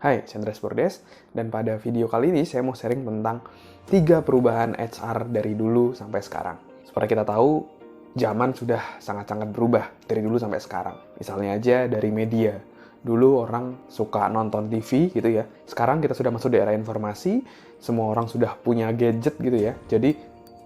Hai, Chandra Bordes, dan pada video kali ini saya mau sharing tentang 3 perubahan HR dari dulu sampai sekarang. Seperti kita tahu, zaman sudah sangat-sangat berubah dari dulu sampai sekarang. Misalnya aja dari media. Dulu orang suka nonton TV gitu ya. Sekarang kita sudah masuk di era informasi, semua orang sudah punya gadget gitu ya. Jadi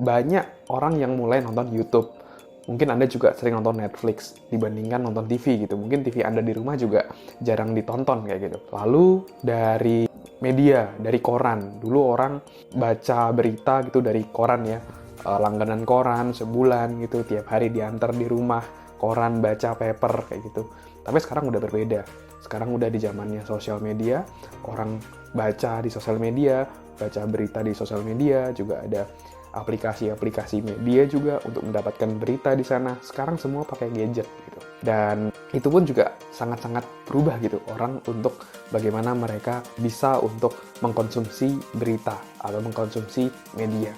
banyak orang yang mulai nonton YouTube. Mungkin Anda juga sering nonton Netflix dibandingkan nonton TV gitu. Mungkin TV Anda di rumah juga jarang ditonton kayak gitu. Lalu dari media, dari koran. Dulu orang baca berita gitu dari koran ya. Langganan koran sebulan gitu, tiap hari diantar di rumah. Koran, baca paper kayak gitu. Tapi sekarang udah berbeda. Sekarang udah di zamannya sosial media. Orang baca di sosial media, baca berita di sosial media, juga ada aplikasi-aplikasi media juga untuk mendapatkan berita di sana. Sekarang semua pakai gadget gitu. Dan itu pun juga sangat-sangat berubah gitu orang untuk bagaimana mereka bisa untuk mengkonsumsi berita atau mengkonsumsi media.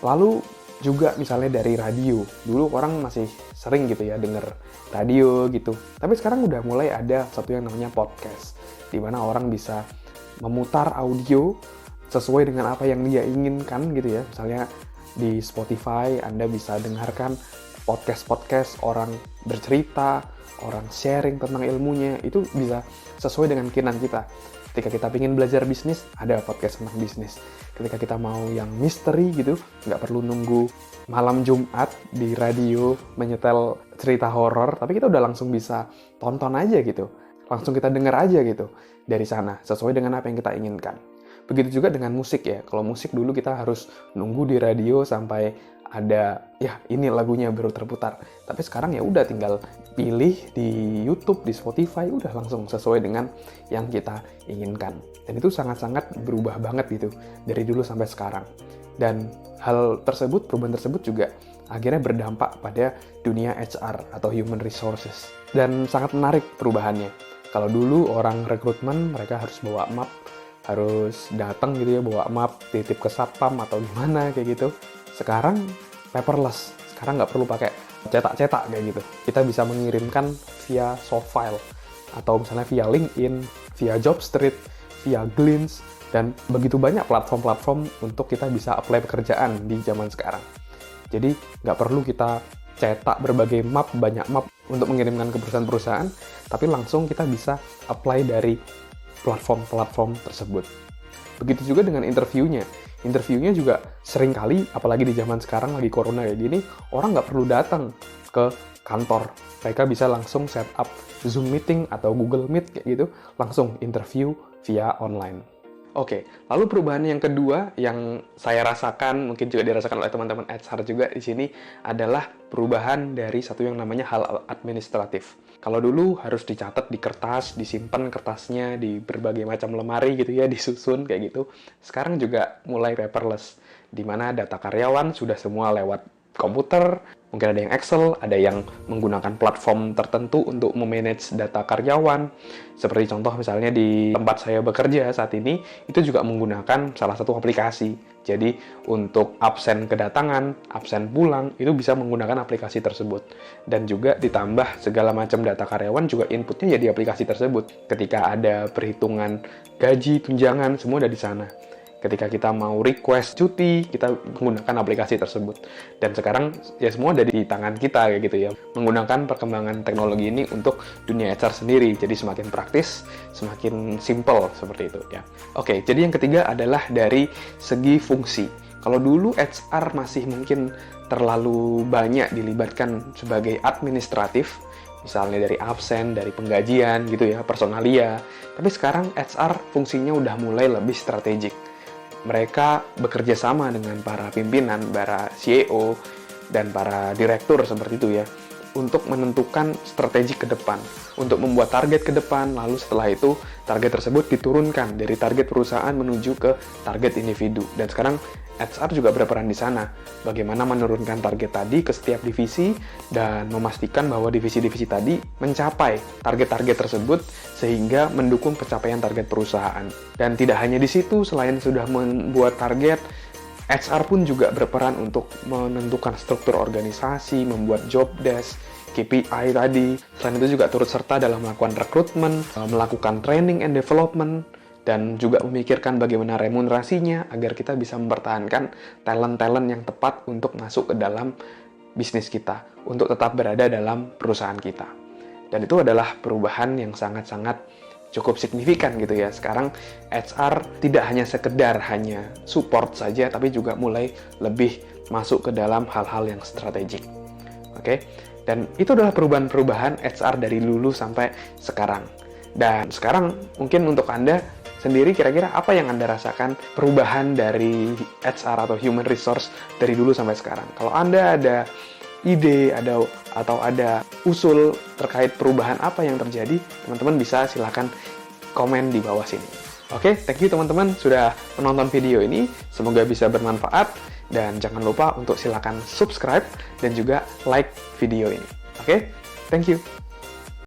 Lalu juga misalnya dari radio. Dulu orang masih sering gitu ya denger radio gitu. Tapi sekarang udah mulai ada satu yang namanya podcast, di mana orang bisa memutar audio sesuai dengan apa yang dia inginkan gitu ya. Misalnya di Spotify Anda bisa dengarkan podcast-podcast orang bercerita, orang sharing tentang ilmunya, itu bisa sesuai dengan keinginan kita. Ketika kita ingin belajar bisnis, ada podcast tentang bisnis. Ketika kita mau yang misteri gitu, nggak perlu nunggu malam Jumat di radio menyetel cerita horor, tapi kita udah langsung bisa tonton aja gitu. Langsung kita dengar aja gitu dari sana, sesuai dengan apa yang kita inginkan. Begitu juga dengan musik ya. Kalau musik dulu kita harus nunggu di radio sampai ada, ya ini lagunya baru terputar. Tapi sekarang ya udah tinggal pilih di YouTube, di Spotify, udah langsung sesuai dengan yang kita inginkan. Dan itu sangat-sangat berubah banget gitu dari dulu sampai sekarang. Dan hal tersebut, perubahan tersebut juga akhirnya berdampak pada dunia HR atau human resources. Dan sangat menarik perubahannya. Kalau dulu orang rekrutmen mereka harus bawa map, harus datang gitu ya, bawa map, titip ke satpam atau gimana kayak gitu. Sekarang paperless, sekarang nggak perlu pakai cetak-cetak kayak gitu. Kita bisa mengirimkan via soft file, atau misalnya via LinkedIn, via Jobstreet, via Glints, dan begitu banyak platform-platform untuk kita bisa apply pekerjaan di zaman sekarang. Jadi nggak perlu kita cetak berbagai map, banyak map untuk mengirimkan ke perusahaan-perusahaan, tapi langsung kita bisa apply dari platform-platform tersebut. Begitu juga dengan interviewnya. Interviewnya juga sering kali, apalagi di zaman sekarang lagi corona kayak gini, orang nggak perlu datang ke kantor. Mereka bisa langsung set up Zoom meeting atau Google Meet kayak gitu, langsung interview via online. Oke, lalu perubahan yang kedua yang saya rasakan, mungkin juga dirasakan oleh teman-teman HR juga di sini, adalah perubahan dari satu yang namanya hal administratif. Kalau dulu harus dicatat di kertas, disimpan kertasnya di berbagai macam lemari gitu ya, disusun kayak gitu. Sekarang juga mulai paperless, di mana data karyawan sudah semua lewat komputer, mungkin ada yang Excel, ada yang menggunakan platform tertentu untuk memanage data karyawan. Seperti contoh misalnya di tempat saya bekerja saat ini, itu juga menggunakan salah satu aplikasi. Jadi untuk absen kedatangan, absen pulang, itu bisa menggunakan aplikasi tersebut. Dan juga ditambah segala macam data karyawan juga inputnya ya di aplikasi tersebut. Ketika ada perhitungan gaji, tunjangan, semua ada di sana. Ketika kita mau request cuti, kita menggunakan aplikasi tersebut. Dan sekarang ya semua ada di tangan kita kayak gitu ya. Menggunakan perkembangan teknologi ini untuk dunia HR sendiri. Jadi semakin praktis, semakin simple seperti itu ya. Oke, jadi yang ketiga adalah dari segi fungsi. Kalau dulu HR masih mungkin terlalu banyak dilibatkan sebagai administratif, misalnya dari absen, dari penggajian gitu ya, personalia. Tapi sekarang HR fungsinya udah mulai lebih strategik. Mereka bekerja sama dengan para pimpinan, para CEO, dan para direktur seperti itu ya, untuk menentukan strategi ke depan, untuk membuat target ke depan, lalu setelah itu target tersebut diturunkan dari target perusahaan menuju ke target individu. Dan sekarang HR juga berperan di sana, bagaimana menurunkan target tadi ke setiap divisi dan memastikan bahwa divisi-divisi tadi mencapai target-target tersebut sehingga mendukung pencapaian target perusahaan. Dan tidak hanya di situ, selain sudah membuat target, HR pun juga berperan untuk menentukan struktur organisasi, membuat job desk, KPI tadi. Selain itu juga turut serta dalam melakukan rekrutmen, melakukan training and development, dan juga memikirkan bagaimana remunerasinya agar kita bisa mempertahankan talent-talent yang tepat untuk masuk ke dalam bisnis kita, untuk tetap berada dalam perusahaan kita. Dan itu adalah perubahan yang sangat-sangat cukup signifikan gitu ya. Sekarang HR tidak hanya sekedar hanya support saja, tapi juga mulai lebih masuk ke dalam hal-hal yang strategik. Oke? Dan itu adalah perubahan-perubahan HR dari dulu sampai sekarang. Dan sekarang mungkin untuk Anda sendiri kira-kira apa yang Anda rasakan perubahan dari HR atau human resource dari dulu sampai sekarang? Kalau Anda ada ide, atau ada usul terkait perubahan apa yang terjadi, teman-teman bisa silakan komen di bawah sini. Oke, thank you teman-teman sudah menonton video ini. Semoga bisa bermanfaat. Dan jangan lupa untuk silakan subscribe dan juga like video ini. Oke, thank you.